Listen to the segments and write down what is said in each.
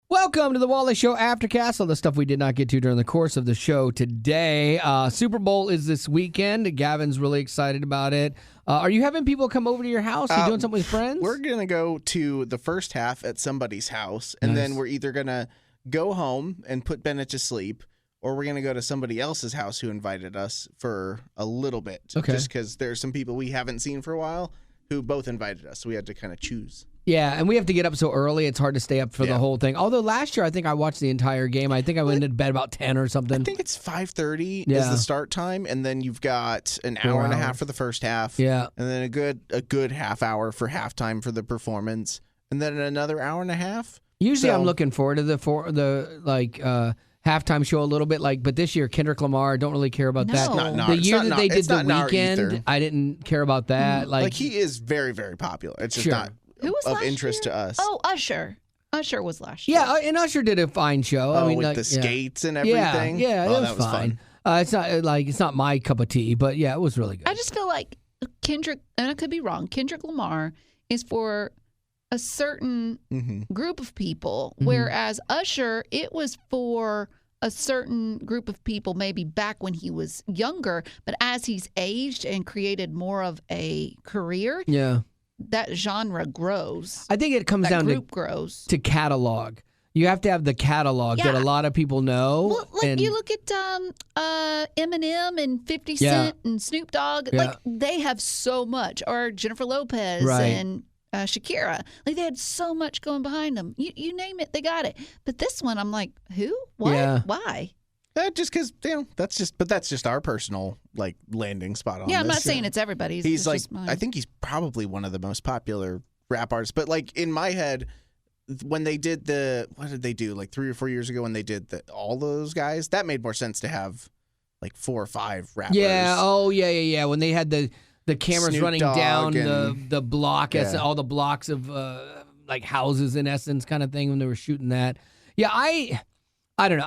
Welcome to the Wallace Show Aftercast. All the stuff we did not get to during the course of the show today. Super Bowl is this weekend. Gavin's really excited about it. Are you having people come over to your house? Are you doing something with friends? We're going to go to the first half at somebody's house, and then we're either going to go home and put Bennett to sleep, or we're going to go to somebody else's house who invited us for a little bit. Okay. Just because there's some people we haven't seen for a while who both invited us, so we had to kind of choose. Yeah, and we have to get up so early. It's hard to stay up for the whole thing. Although last year, I think I watched the entire game. I think I went to bed about 10 or something. I think it's 5:30 is the start time, and then you've got an hour and a half for the first half. Yeah. And then a good half hour for halftime for the performance, and then another hour and a half. Usually I'm looking forward to the halftime show a little bit, but this year Kendrick Lamar, don't really care about that. The year that they did the weekend, I didn't care about that. Like he is very, very popular. It's just not Who was of interest to us. Oh, Usher. Usher was last year. Yeah, and Usher did a fine show. I mean, with the skates and everything. Yeah, it was fine. It's not my cup of tea, but yeah, it was really good. I just feel like Kendrick, and I could be wrong, Kendrick Lamar is for a certain group of people, whereas Usher, it was for a certain group of people maybe back when he was younger, but as he's aged and created more of a career, that genre grows. I think it comes down to catalog. You have to have the catalog that a lot of people know. Well, you look at Eminem and 50 Cent and Snoop Dogg. Yeah. Like, they have so much. Or Jennifer Lopez and Shakira. Like, they had so much going behind them. You name it, they got it. But this one, I'm like, who? What? Yeah. Why? Just because, that's just our personal landing spot on this. Yeah, I'm not saying it's everybody's. He's I think he's probably one of the most popular rap artists. But in my head, when they did what did they do? 3 or 4 years ago when they did all those guys, that made more sense to have 4 or 5 rappers. Yeah. Oh, yeah. When they had the cameras Snoop running Dogg down and, the block, all the blocks of houses in essence, kind of thing when they were shooting that. Yeah, I don't know.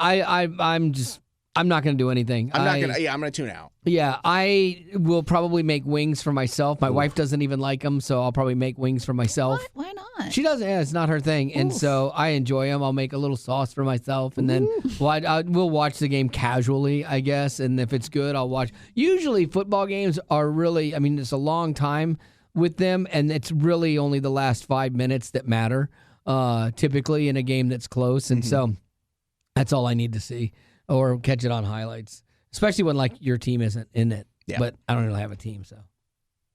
I'm not going to do anything. I'm going to tune out. Yeah, I will probably make wings for myself. My wife doesn't even like them, so I'll probably make wings for myself. Why not? She doesn't. Yeah, it's not her thing. And so I enjoy them. I'll make a little sauce for myself, and then we'll watch the game casually, I guess. And if it's good, I'll watch. Usually football games are really, it's a long time with them, and it's really only the last 5 minutes that matter, typically in a game that's close. And so that's all I need to see or catch it on highlights, especially when your team isn't in it. Yeah. But I don't really have a team, so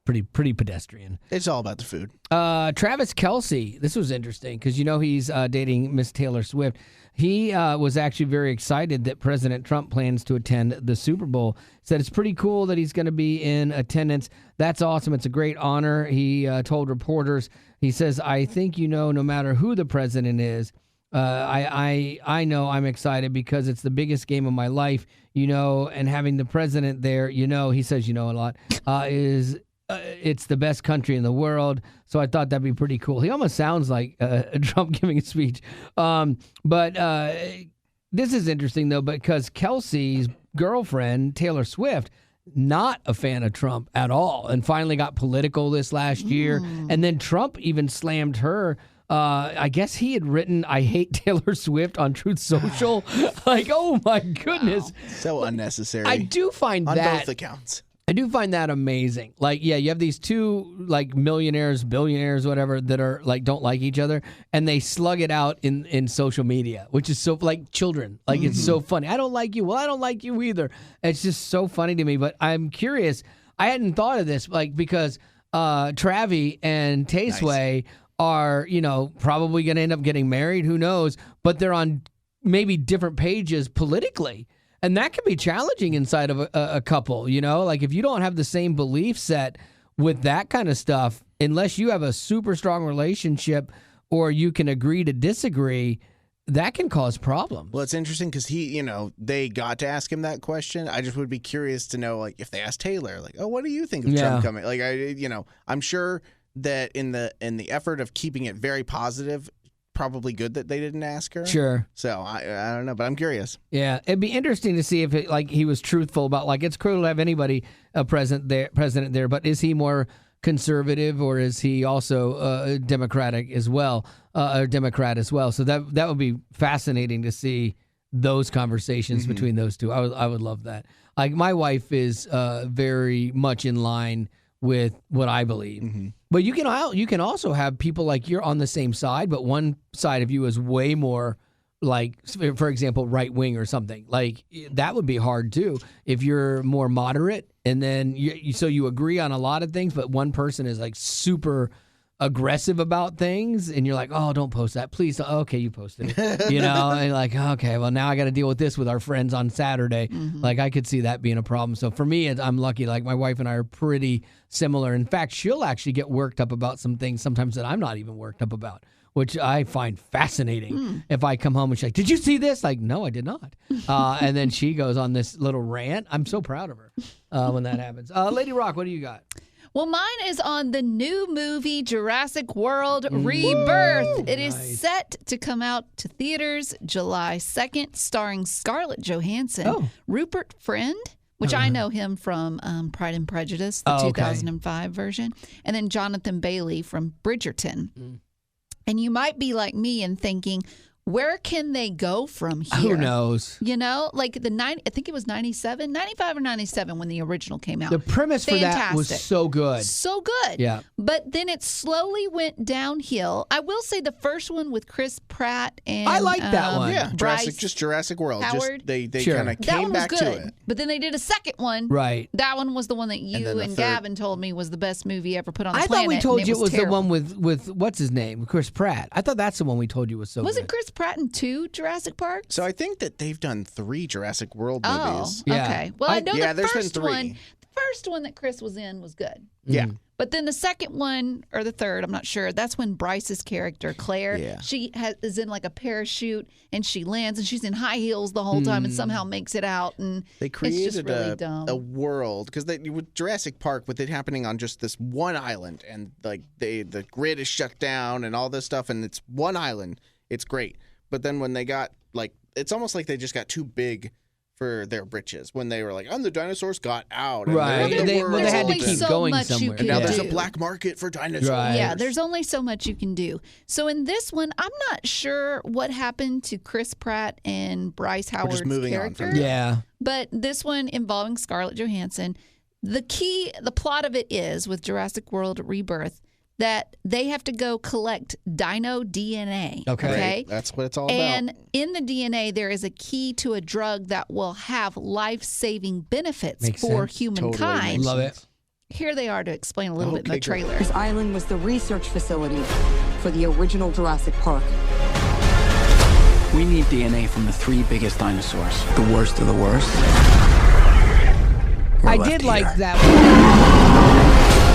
pretty pedestrian. It's all about the food. Travis Kelce, this was interesting because he's dating Miss Taylor Swift. He was actually very excited that President Trump plans to attend the Super Bowl. Said it's pretty cool that he's going to be in attendance. That's awesome. It's a great honor. He told reporters, he says, I think no matter who the president is, I know I'm excited because it's the biggest game of my life, and having the president there, he says, a lot, it's the best country in the world. So I thought that'd be pretty cool. He almost sounds like Trump giving a speech. But this is interesting, though, because Kelsey's girlfriend, Taylor Swift, not a fan of Trump at all, and finally got political this last year. And then Trump even slammed her. I guess he had written, I hate Taylor Swift on Truth Social. Oh my goodness. Wow. So unnecessary. I do find on that. On both accounts. I do find that amazing. You have these two millionaires, billionaires, whatever, that are don't like each other, and they slug it out in social media, which is so children. It's so funny. I don't like you. Well, I don't like you either. It's just so funny to me. But I'm curious. I hadn't thought of this because Travi and Taysway are, probably going to end up getting married. Who knows? But they're on maybe different pages politically. And that can be challenging inside of a couple, if you don't have the same belief set with that kind of stuff, unless you have a super strong relationship or you can agree to disagree, that can cause problems. Well, it's interesting because they got to ask him that question. I just would be curious to know, if they asked Taylor, oh, what do you think of Trump coming? I'm sure that in the effort of keeping it very positive, probably good that they didn't ask her. Sure. So I don't know, but I'm curious. Yeah, it'd be interesting to see if he was truthful about it's cruel to have anybody president there, but is he more conservative, or is he also Democratic as well, or Democrat as well? So that would be fascinating to see those conversations between those two. I would love that. Like, my wife is very much in line with what I believe. But you can also have people like you're on the same side, but one side of you is way more like, for example, right wing or something. Like, that would be hard too if you're more moderate, and then you agree on a lot of things, but one person is like super aggressive about things, and you're like, oh, don't post that, please. Okay, you posted it, you know, and like, okay, well, now I got to deal with this with our friends on Saturday. Like, I could see that being a problem. So for me, I'm lucky. Like, my wife and I are pretty similar. In fact, she'll actually get worked up about some things sometimes that I'm not even worked up about, which I find fascinating. If I come home and she's like, did you see this? Like, no, I did not. And then she goes on this little rant. I'm so proud of her when that happens. Lady Rock, what do you got? Well, mine is on the new movie Jurassic World Rebirth. It is set to come out to theaters July 2nd, starring Scarlett Johansson, Rupert Friend, which I know him from Pride and Prejudice, the 2005 version, and then Jonathan Bailey from Bridgerton. And you might be like me and thinking, where can they go from here? Who knows? You know, like I think it was 95 or 97 when the original came out. The premise for that was so good. So good. Yeah. But then it slowly went downhill. I will say the first one with Chris Pratt and I like that one. Yeah, Jurassic World. Howard. They kind of came back to it. But then they did a second one. Right. That one was the one that you and Gavin told me was the best movie ever put on the planet. I thought we told you it was terrible. the one with what's his name? Chris Pratt. I thought that's the one we told you was so good. Was it Chris Pratt in 2 Jurassic Park? So I think that they've done 3 Jurassic World movies. Yeah. Okay. Well, I know the first one. The first one that Chris was in was good. Yeah. But then the second one, or the third, I'm not sure, that's when Bryce's character, Claire, she is in like a parachute, and she lands, and she's in high heels the whole time and somehow makes it out. And they created it's just really dumb. a world, because with Jurassic Park, with it happening on just this one island, and like the grid is shut down and all this stuff, and it's one island, it's great. But then when they got, like, it's almost like they just got too big for their britches when they were like, and the dinosaurs got out. And right. They had to keep going somewhere. And now there's a black market for dinosaurs. Right. Yeah, there's only so much you can do. So in this one, I'm not sure what happened to Chris Pratt and Bryce Howard's character. Yeah. But this one involving Scarlett Johansson, the plot of it is, with Jurassic World Rebirth, that they have to go collect dino DNA. Okay. Right. That's what it's all about. And in the DNA, there is a key to a drug that will have life-saving benefits for humankind. Love it. Here they are to explain a little bit in the trailer. This island was the research facility for the original Jurassic Park. We need DNA from the 3 biggest dinosaurs. The worst of the worst. I did like that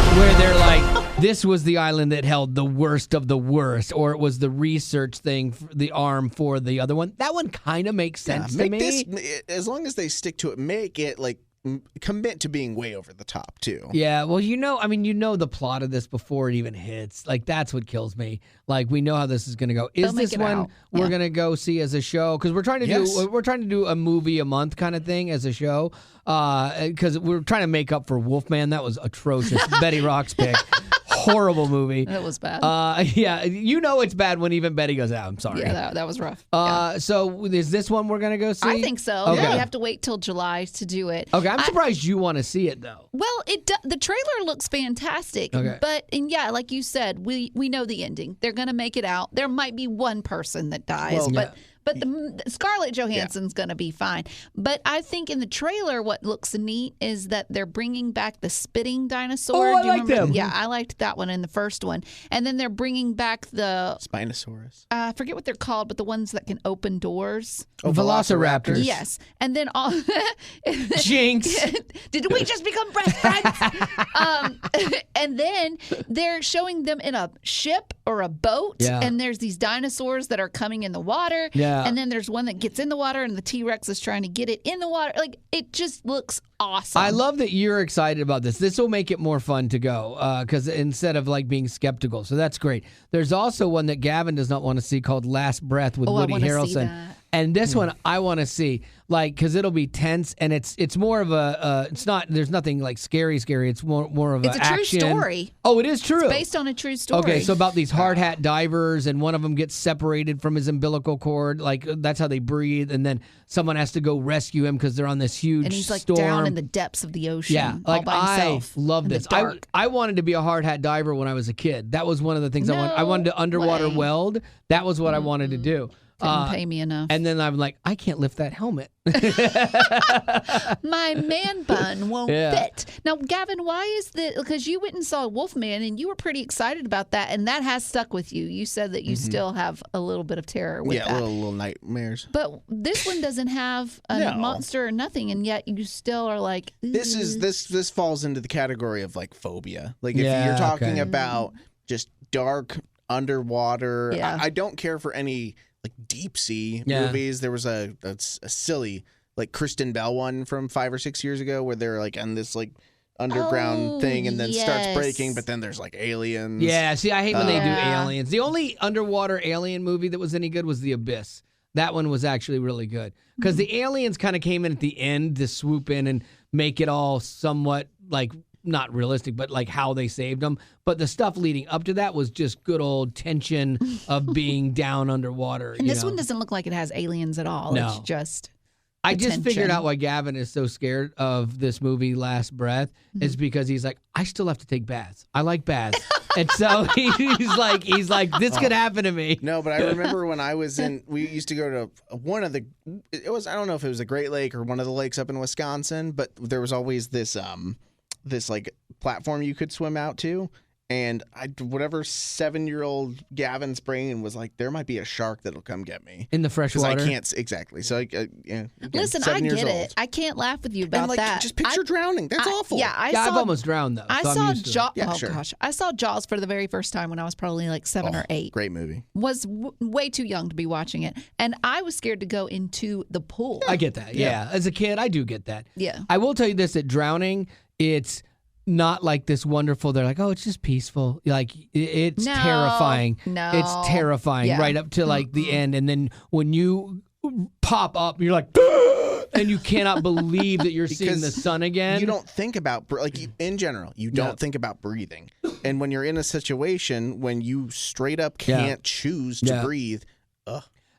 one, where they're like, this was the island that held the worst of the worst, or it was the research thing, the arm for the other one. That one kind of makes sense to me. This, as long as they stick to it, make it like commit to being way over the top too. Yeah, well, you know the plot of this before it even hits. Like, that's what kills me. Like, we know how this is going to go. Is this one we're going to go see as a show? Because we're trying to do a movie a month kind of thing as a show. Because we're trying to make up for Wolfman. That was atrocious. Betty Rock's pick. Horrible movie. That was bad. Yeah, you know it's bad when even Betty goes out. I'm sorry. Yeah, that was rough. So is this one we're gonna go see? I think so. Okay. Yeah, you have to wait till July to do it. Okay, I'm surprised you want to see it though. Well, the trailer looks fantastic. Okay. But like you said, we know the ending. They're gonna make it out. There might be one person that dies, but the Scarlett Johansson's going to be fine. But I think in the trailer, what looks neat is that they're bringing back the spitting dinosaur. Oh, I like them. Yeah, I liked that one in the first one. And then they're bringing back the Spinosaurus. I forget what they're called, but the ones that can open doors. Oh, Velociraptors. Yes. And then all Jinx. Did we just become best friends? And then they're showing them in a ship or a boat, and there's these dinosaurs that are coming in the water. Yeah. And then there's one that gets in the water, and the T-Rex is trying to get it in the water. Like, it just looks awesome. I love that you're excited about this. This will make it more fun to go, because instead of like being skeptical. So that's great. There's also one that Gavin does not want to see called Last Breath with Woody Harrelson. And this one I want to see, like, because it'll be tense, and it's more of a it's not, there's nothing like scary. It's more of It's a true story. Oh, it is true. It's based on a true story. Okay, so about these hard hat divers, and one of them gets separated from his umbilical cord, like that's how they breathe, and then someone has to go rescue him because they're on this huge and he's like storm. down in the depths of the ocean. Yeah, all like by himself I love in the this. dark. I wanted to be a hard hat diver when I was a kid. That was one of the things I wanted to underwater way. weld. That was what I wanted to do. Didn't pay me enough. And then I'm like, I can't lift that helmet. My man bun won't Yeah. fit. Now, Gavin, why is that? Because you went and saw Wolfman, and you were pretty excited about that, and that has stuck with you. You said that you still have a little bit of terror with that. little nightmares. But this one doesn't have a No. monster or nothing, and yet you still are like, This falls into the category of like phobia. Like if Yeah, you're talking okay. about just dark underwater, Yeah. I don't care for any like deep sea Yeah. movies. There was a silly like Kristen Bell one from 5 or 6 years ago where they're like on this like underground thing and then starts yes. breaking, but then there's like aliens. Yeah, see, I hate when they do Yeah. aliens. The only underwater alien movie that was any good was The Abyss. That one was actually really good because the aliens kind of came in at the end to swoop in and make it all somewhat like not realistic, but like how they saved them. But the stuff leading up to that was just good old tension of being down underwater. and this one doesn't look like it has aliens at all. No. It's just. I just figured attention. out why Gavin is so scared of this movie, Last Breath, is because he's like, I still have to take baths. I like baths. And so he's like, this could happen to me. No, but I remember when I was we used to go to one of the, I don't know if it was a Great Lake or one of the lakes up in Wisconsin, but there was always this like platform you could swim out to. And whatever 7-year-old Gavin's brain was like, there might be a shark that'll come get me. In the fresh 'Cause water? I can't, exactly. So, again, Listen, 7 I years get old. it. I can't laugh with you about And like, that. just picture drowning. That's awful. Yeah, I've almost drowned, though. I so I'm saw used to it. Jaws. Yeah, Oh sure. gosh, I saw Jaws for the very first time when I was probably like 7 or 8. Great movie. Was way too young to be watching it, and I was scared to go into the pool. I get that. Yeah. As a kid, I do get that. Yeah. I will tell you this, that drowning, it's not like this wonderful, they're like, oh, it's just peaceful. Like, it's No, terrifying. no. It's terrifying Yeah. right up to like the end. And then when you pop up, you're like, and you cannot believe that you're seeing Because the sun again. You don't think about, in general, you don't think about breathing. And when you're in a situation when you straight up can't choose to Yeah. breathe,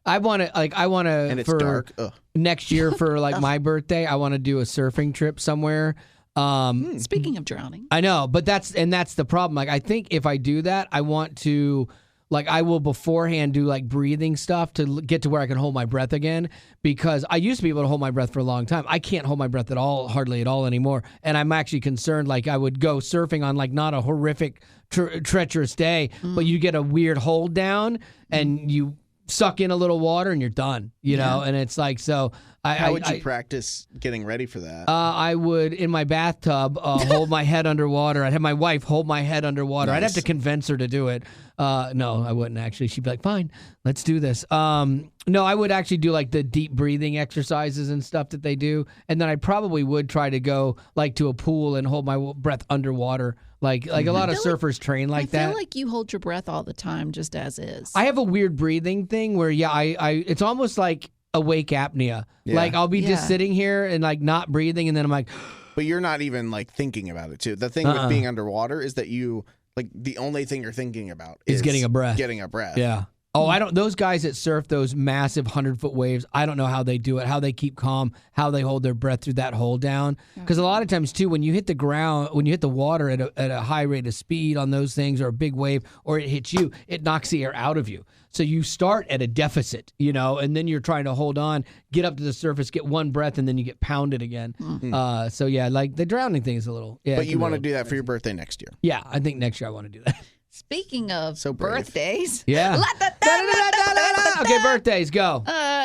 I want to, and it's for dark, next year for like my birthday, I want to do a surfing trip somewhere. Speaking of drowning, I know, but that's the problem. Like, I think if I do that, I want to, like, I will beforehand do like breathing stuff to get to where I can hold my breath again, because I used to be able to hold my breath for a long time. I can't hold my breath at all, hardly at all anymore. And I'm actually concerned, like, I would go surfing on like not a horrific, treacherous day, but you get a weird hold down and you suck in a little water and you're done, you know? And it's like, so how would you practice getting ready for that? I would, in my bathtub, hold my head underwater. I'd have my wife hold my head underwater. I'd have to convince her to do it. No, I wouldn't actually. She'd be like, fine, let's do this. No, I would actually do like the deep breathing exercises and stuff that they do. And then I probably would try to go like to a pool and hold my breath underwater. Like a lot of surfers train like that. I feel like you hold your breath all the time, just as is. I have a weird breathing thing where, I it's almost like awake apnea. Yeah. Like I'll be just sitting here and like not breathing, and then I'm like, But you're not even like thinking about it too. The thing with being underwater is that you like the only thing you're thinking about is getting a breath. Getting a breath. yeah. Oh, I don't. Those guys that surf those massive 100-foot waves, I don't know how they do it, how they keep calm, how they hold their breath through that hold down. Because a lot of times too, when you hit the ground, when you hit the water at a high rate of speed on those things, or a big wave, or it hits you, it knocks the air out of you. So you start at a deficit, and then you're trying to hold on, get up to the surface, get one breath, and then you get pounded again. So yeah, like the drowning thing is a little. Yeah, But you want to do that for your birthday next year. Yeah, I think next year I want to do that. Speaking of So brave. birthdays, Yeah. Okay, birthdays, go.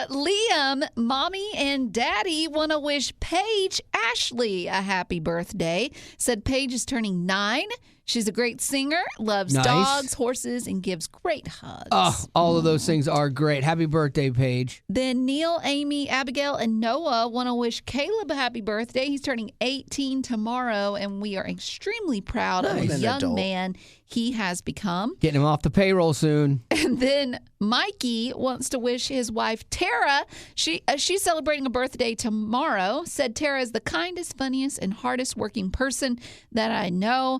Leah Liam, Mommy and Daddy want to wish Paige Ashley a happy birthday. Said Paige is turning 9. She's a great singer, loves Nice. dogs, horses, and gives great hugs. Oh, all of those things are great. Happy birthday, Paige. Then Neil, Amy, Abigail, and Noah want to wish Caleb a happy birthday. He's turning 18 tomorrow, and we are extremely proud of Nice. the An young adult. man he has become. Getting him off the payroll soon. And then Mikey wants to wish his wife Tara. She's celebrating a birthday tomorrow. Said Tara is the kindest, funniest, and hardest working person that I know.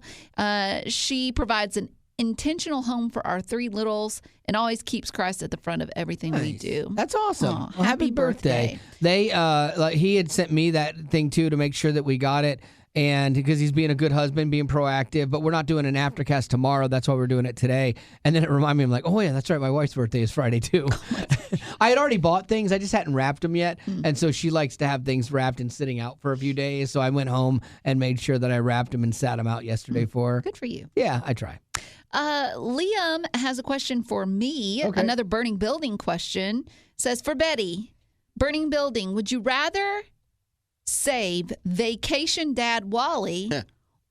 She provides an intentional home for our 3 littles and always keeps Christ at the front of everything we Nice. do. That's awesome. Aw, Well, happy birthday. They like he had sent me that thing too to make sure that we got it. And because he's being a good husband, being proactive, but we're not doing an Aftercast tomorrow. That's why we're doing it today. And then it reminded me, I'm like, oh, yeah, that's right. My wife's birthday is Friday, too. I had already bought things. I just hadn't wrapped them yet. And so she likes to have things wrapped and sitting out for a few days. So I went home and made sure that I wrapped them and sat them out yesterday for her. Good for you. Yeah, I try. Liam has a question for me. Okay. Another burning building question. Says, for Betty, burning building, would you rather save Vacation Dad Wally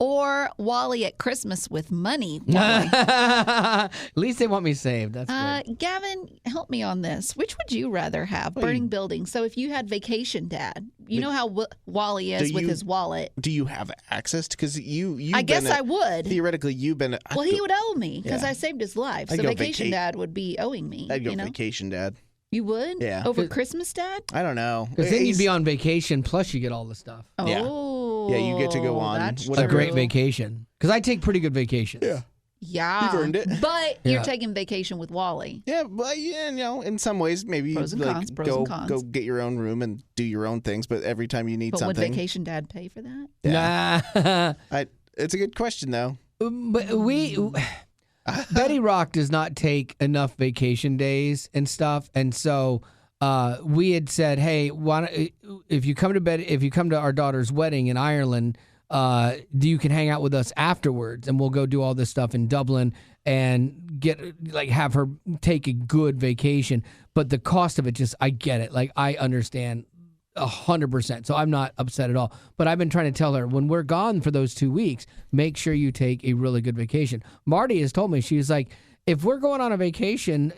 or Wally at Christmas with money Wally? At least they want me saved. That's good. Gavin, help me on this. Which would you rather have? Burning building. So if you had Vacation Dad, you know how Wally is with his wallet. Do you have access? Because you. I guess I would. Theoretically, you've been. Well, he would owe me because Yeah. I saved his life. I'd So go Vacation Dad would be owing me. I'd go you know? Vacation Dad. You would? Yeah. Over Christmas Dad? I don't know. Because then you'd be on vacation, plus you get all the stuff. Yeah. Oh. Yeah, you get to go on That's whatever. A great true. vacation. Because I take pretty good vacations. Yeah. Yeah. You've earned it. But Yeah. you're taking vacation with Wally. Yeah, but yeah, in some ways, maybe Pros and like cons, pros go and cons. go get your own room and do your own things. But every time you need But would something, Vacation Dad pay for that? Nah. it's a good question though. But Betty Rock does not take enough vacation days and stuff, and so we had said, hey, if you come to our daughter's wedding in Ireland, you can hang out with us afterwards, and we'll go do all this stuff in Dublin and have her take a good vacation. But the cost of it, I get it. Like, I understand 100%. So I'm not upset at all. But I've been trying to tell her, when we're gone for those 2 weeks, make sure you take a really good vacation. Marty has told me, she's like, if we're going on a vacation,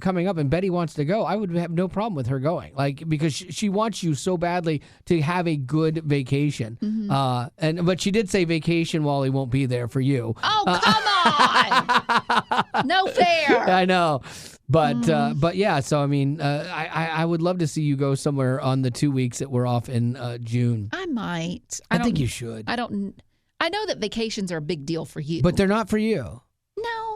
coming up and Betty wants to go, I would have no problem with her going. Like, because she wants you so badly to have a good vacation. Mm-hmm. But she did say Vacation Wally won't be there for you. Oh, come on. No fair. I know. But yeah, so I mean, I would love to see you go somewhere on the 2 weeks that we're off in June. I might. I think you should. I know that vacations are a big deal for you. But they're not for you.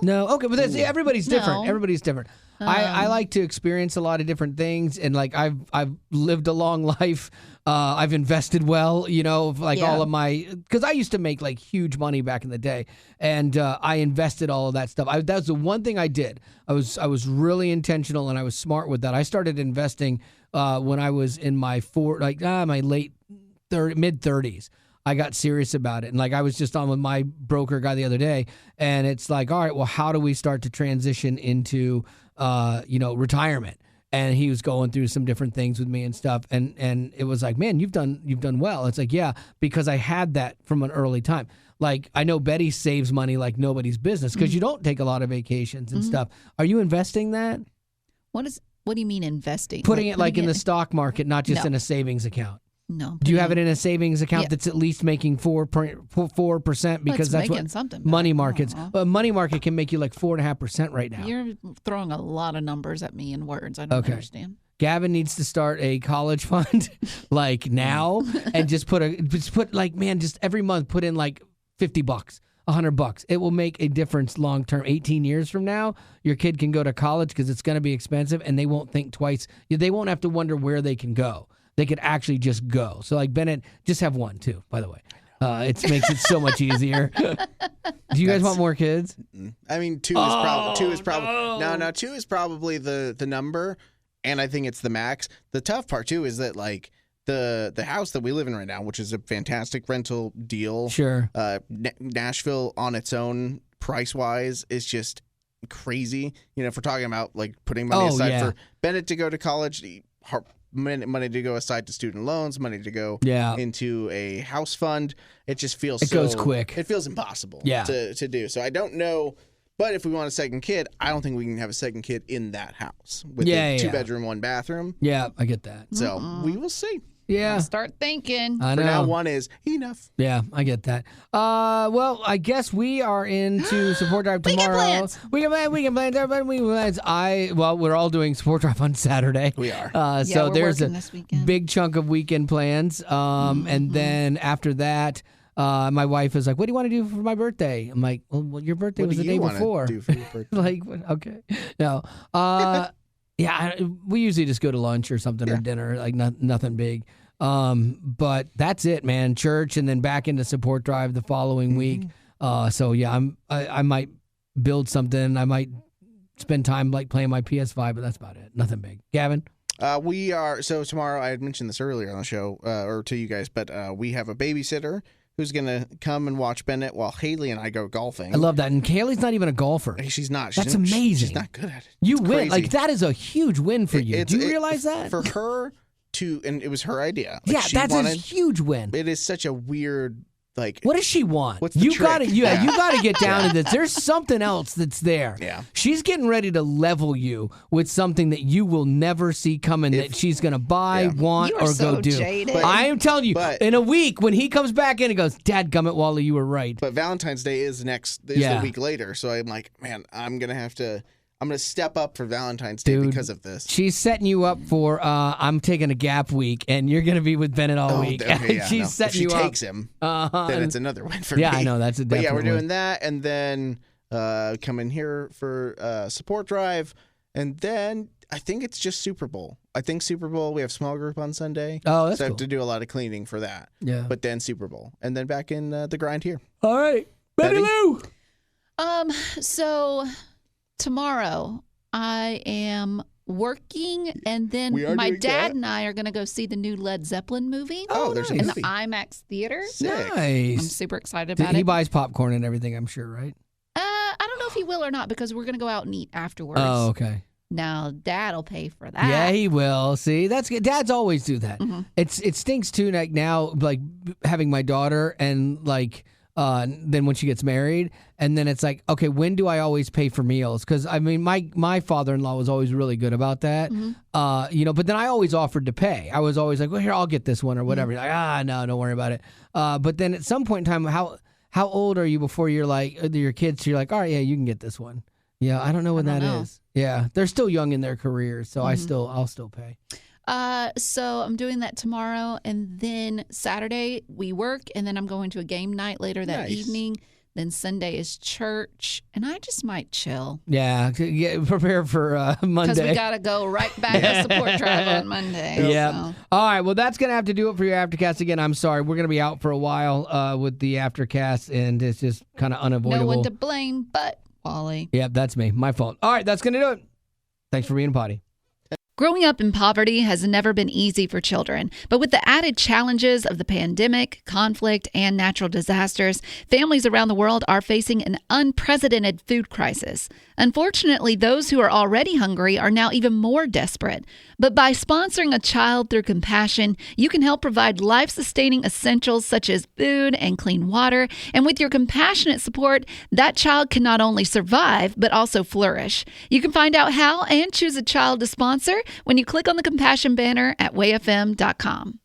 No. Okay, but everybody's different. No. Everybody's different. I like to experience a lot of different things, and like I've lived a long life. I've invested well, all of my, because I used to make like huge money back in the day, and I invested all of that stuff. That was the one thing I did. I was really intentional, and I was smart with that. I started investing when I was in my mid 30s. I got serious about it. And like I was just on with my broker guy the other day, and it's like, all right, well, how do we start to transition into retirement? And he was going through some different things with me and stuff. And it was like, man, you've done well. It's like, yeah, because I had that from an early time. Like, I know Betty saves money like nobody's business because you don't take a lot of vacations and stuff. Are you investing that? What do you mean investing? Putting it like in the stock market, not just in a savings account. No. Do you have it in a savings account Yeah. that's at least making 4%? Because that's making what something money back. markets. Aw. But money market can make you like 4.5% right now. You're throwing a lot of numbers at me in words. I don't understand. Gavin needs to start a college fund like now, and just put every month put in like $50, $100. It will make a difference long term. 18 years from now, your kid can go to college because it's going to be expensive, and they won't think twice. They won't have to wonder where they can go. They could actually just go. So like Bennett, just have one too, by the way. It makes it so much easier. Do you guys want more kids? I mean, two is probably the number, and I think it's the max. The tough part too is that like the house that we live in right now, which is a fantastic rental deal. Sure. Nashville on its own price wise is just crazy. If we're talking about like putting money aside for Bennett to go to college, money to go aside to student loans, money to go into a house fund. It just feels it goes quick. It feels impossible to do. So I don't know. But if we want a second kid, I don't think we can have a second kid in that house with a 2-bedroom, 1 bathroom. Yeah, I get that. So we will see. Yeah. Start thinking. I know. For now, 1 is enough. Yeah, I get that. Well, I guess we are into support drive tomorrow. Weekend plans. Everybody, weekend plans. We're all doing support drive on Saturday. We are. So we're there's working a this weekend. big chunk of weekend plans. And then after that, my wife is like, "What do you want to do for my birthday?" I'm like, "Well, your birthday was the day before." Do for your birthday? Like, okay, no. We usually just go to lunch or something or dinner, like nothing big. But that's it, man. Church and then back into support drive the following week. So yeah, I might build something. I might spend time like playing my PS5, but that's about it. Nothing big. Gavin? We are so tomorrow. I had mentioned this earlier on the show, or to you guys, but we have a babysitter who's going to come and watch Bennett while Haley and I go golfing. I love that. And Haley's not even a golfer. She's not. That's amazing. She's not good at it. You It's win. crazy. Like, that is a huge win for you. Do you realize that? For her to, and it was her idea. Like, yeah, she that's wanted, a huge win. It is such a weird, like. What does she want? What's the you trick? gotta, you gotta get down to this. There's something else that's there. Yeah. She's getting ready to level you with something that you will never see coming that she's gonna buy, want, You are or so go do. jaded. I am telling you, in a week when he comes back in and goes, "Dadgummit, Wally, you were right." But Valentine's Day is the week later, so I'm like, man, I'm gonna step up for Valentine's Day because of this. She's setting you up for I'm taking a gap week, and you're going to be with Bennett all week. Okay, yeah, She's setting you up. If she takes him, then it's another win for me. Yeah, I know. That's a But definite yeah, we're win. doing that, and then come in here for support drive, and then I think it's just Super Bowl. I think Super Bowl, we have small group on Sunday. Oh, that's so I cool. have to do a lot of cleaning for that. Yeah. But then Super Bowl, and then back in the grind here. All right. Betty Lou! So tomorrow I am working, and then We are my doing dad that. and I are going to go see the new Led Zeppelin movie. There's a in the movie. IMAX theater. Sick. I'm Nice. super excited about He it. buys popcorn and everything, I'm sure, right? I don't know if he will or not, because we're going to go out and eat afterwards. Oh, okay. Now, Dad'll pay for that. Yeah, he will. See, that's good. Dads always do that. It stinks too. Like now, like having my daughter, and like then when she gets married, and then it's like, okay, when do I always pay for meals? Because I mean, my father-in-law was always really good about that. But then I always offered to pay. I was always like, well, here, I'll get this one or whatever. Like, no, don't worry about it. But then at some point in time, how old are you before you're like your kids? So you're like, all right, yeah, you can get this one. Yeah, I don't know when that is. Yeah, they're still young in their careers, so I'll still pay. So I'm doing that tomorrow, and then Saturday we work, and then I'm going to a game night later that evening. Then Sunday is church, and I just might chill. Yeah, prepare for Monday. Because we got to go right back to support drive on Monday. Yeah. So. All right. Well, that's going to have to do it for your Aftercast. Again, I'm sorry. We're going to be out for a while with the Aftercast, and it's just kind of unavoidable. No one to blame but Wally. Yep, that's me. My fault. All right. That's going to do it. Thanks for being a potty. Growing up in poverty has never been easy for children, but with the added challenges of the pandemic, conflict, and natural disasters, families around the world are facing an unprecedented food crisis. Unfortunately, those who are already hungry are now even more desperate. But by sponsoring a child through compassion, you can help provide life-sustaining essentials such as food and clean water. And with your compassionate support, that child can not only survive, but also flourish. You can find out how and choose a child to sponsor when you click on the compassion banner at wayfm.com.